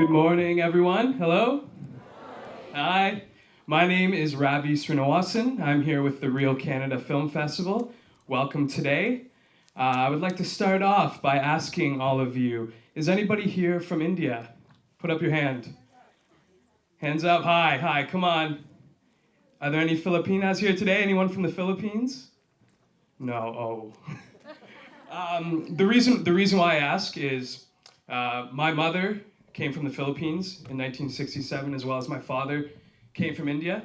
Good morning, everyone. Hello. Hi. My name is Ravi Srinivasan. I'm here with the Real Canada Film Festival. Welcome today. I would like to start off by asking all of you, is anybody here from India? Put up your hand. Hands up. Hi, come on. Are there any Filipinas here today? Anyone from the Philippines? No, the reason why I ask is my mother came from the Philippines in 1967, as well as my father came from India.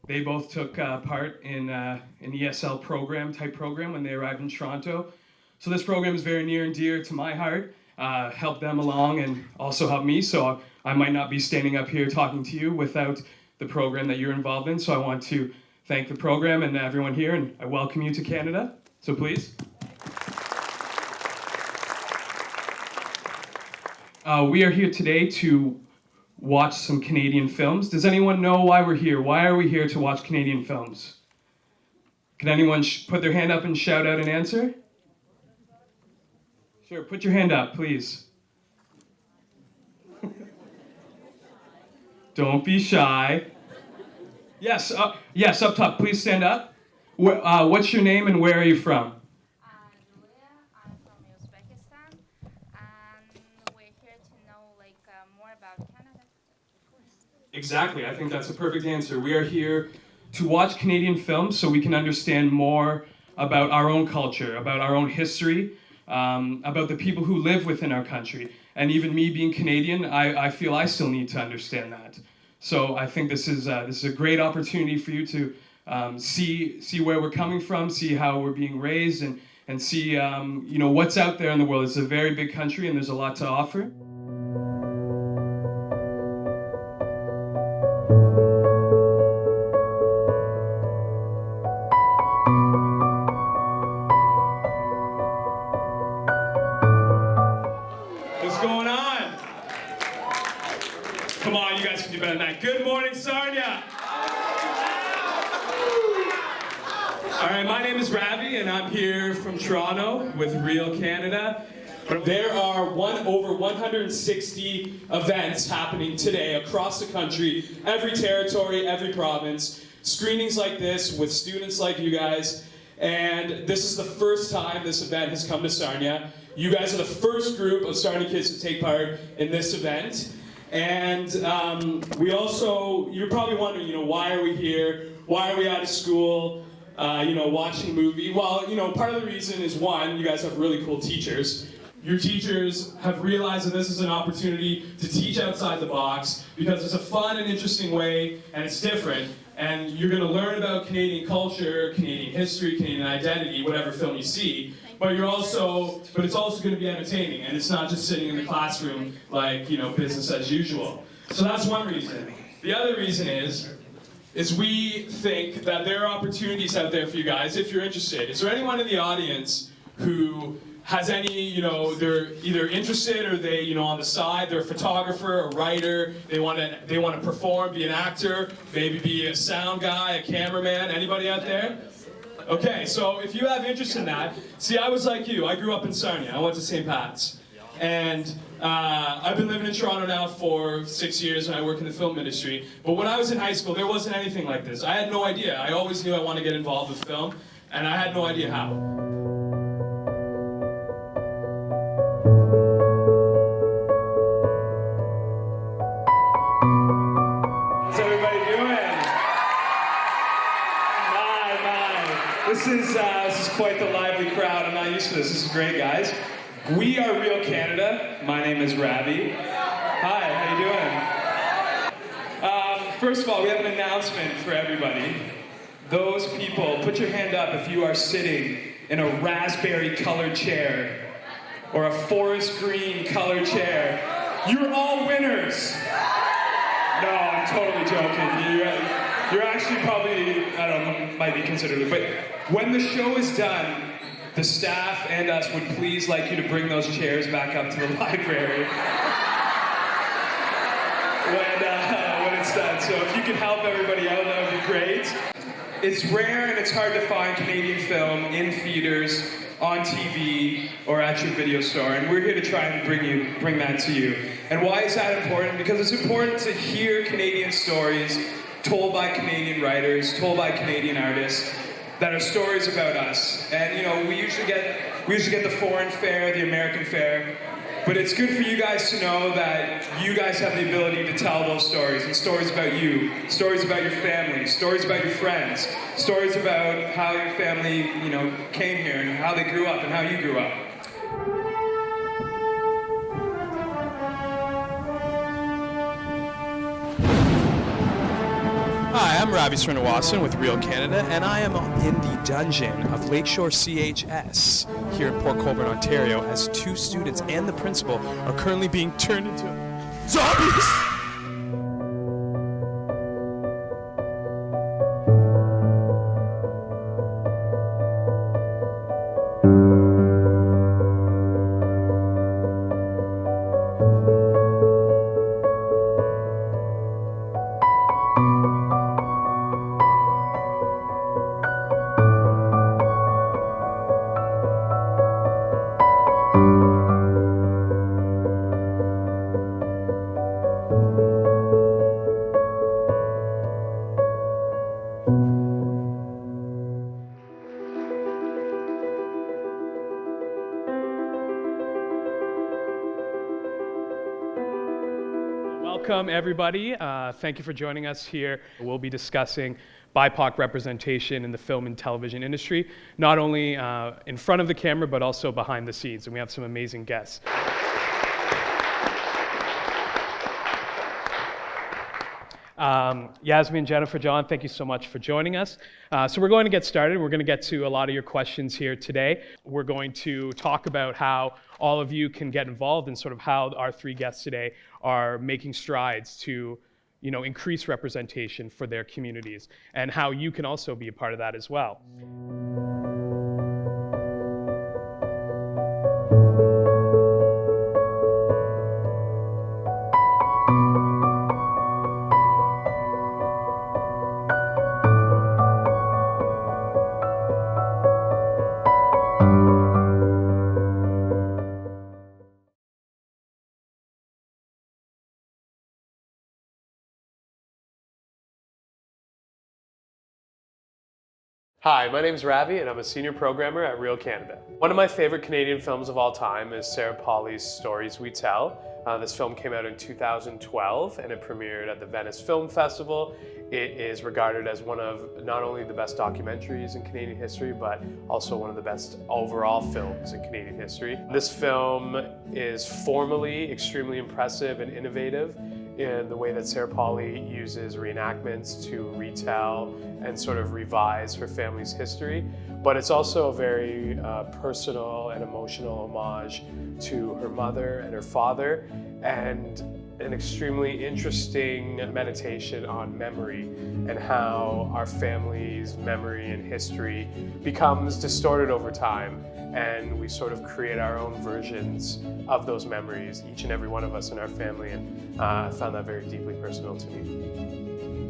They both took part in an ESL type program when they arrived in Toronto. So this program is very near and dear to my heart. Helped them along and also helped me. So I might not be standing up here talking to you without the program that you're involved in. So I want to thank the program and everyone here, and I welcome you to Canada. So please. We are here today to watch some Canadian films. Does anyone know why we're here? Why are we here to watch Canadian films? Can anyone put their hand up and shout out an answer? Sure, put your hand up, please. Don't be shy. Yes, up top. Please stand up. What's your name and where are you from? Julia, I'm from Uzbekistan, and we're here to know more about Canada. Exactly. I think that's a perfect answer. We are here to watch Canadian films so we can understand more about our own culture, about our own history, about the people who live within our country. And even me being Canadian, I feel I still need to understand that. So I think this is a great opportunity for you to see where we're coming from, see how we're being raised, and see what's out there in the world. It's a very big country and there's a lot to offer. What's going on? Come on, you guys can do better than that. Good morning, Sarnia. All right, my name is Ravi, and I'm here from Toronto with Real Canada. There are over 160 events happening today across the country, every territory, every province, screenings like this with students like you guys, and this is the first time this event has come to Sarnia. You guys are the first group of Sarnia kids to take part in this event. And you're probably wondering, why are we here? Why are we out of school? Watching a movie. Well, part of the reason is one, you guys have really cool teachers. Your teachers have realized that this is an opportunity to teach outside the box because it's a fun and interesting way, and it's different. And you're going to learn about Canadian culture, Canadian history, Canadian identity, whatever film you see. But it's also going to be entertaining, and it's not just sitting in the classroom like, business as usual. So that's one reason. The other reason is we think that there are opportunities out there for you guys if you're interested. Is there anyone in the audience who has any, they're either interested or they, on the side, they're a photographer, a writer, they want to perform, be an actor, maybe be a sound guy, a cameraman, anybody out there? Okay, so if you have interest in that, see, I was like you. I grew up in Sarnia. I went to St. Pat's. And I've been living in Toronto now for 6 years, and I work in the film industry. But when I was in high school, there wasn't anything like this. I had no idea. I always knew I wanted to get involved with film, and I had no idea how. How's everybody doing? This is quite the lively crowd. I'm not used to this. This is great, guys. We are Real Canada. My name is Ravi. Hi, how you doing? First of all, we have an announcement for everybody. Those people, put your hand up if you are sitting in a raspberry colored chair or a forest green colored chair. You're all winners. No, I'm totally joking. You're actually probably, I don't know, might be considered. But when the show is done, the staff and us would please like you to bring those chairs back up to the library when it's done. So if you could help everybody out, that would be great. It's rare and it's hard to find Canadian film in theaters on TV or at your video store, and we're here to try and bring that to you. And why is that important? Because it's important to hear Canadian stories told by Canadian writers, told by Canadian artists, that are stories about us. And we usually get the foreign fare, the American fare, but it's good for you guys to know that you guys have the ability to tell those stories, and stories about you, stories about your family, stories about your friends, stories about how your family, came here and how they grew up and how you grew up. Hi, I'm Ravi Srinivasan with Real Canada, and I am in the dungeon of Lakeshore CHS here in Port Colborne, Ontario, as 2 students and the principal are currently being turned into zombies! Welcome, everybody. Thank you for joining us here. We'll be discussing BIPOC representation in the film and television industry, not only in front of the camera, but also behind the scenes. And we have some amazing guests. Yasmin, Jennifer, John, thank you so much for joining us. So we're going to get started. We're going to get to a lot of your questions here today. We're going to talk about how all of you can get involved and sort of how our 3 guests today are making strides to increase representation for their communities, and how you can also be a part of that as well. Hi, my name is Ravi, and I'm a senior programmer at Real Canada. One of my favorite Canadian films of all time is Sarah Polley's Stories We Tell. This film came out in 2012, and it premiered at the Venice Film Festival. It is regarded as one of not only the best documentaries in Canadian history, but also one of the best overall films in Canadian history. This film is formally extremely impressive and innovative in the way that Sarah Polley uses reenactments to retell and sort of revise her family's history. But it's also a very personal and emotional homage to her mother and her father, and an extremely interesting meditation on memory and how our family's memory and history becomes distorted over time, and we sort of create our own versions of those memories, each and every one of us in our family, and I found that very deeply personal to me.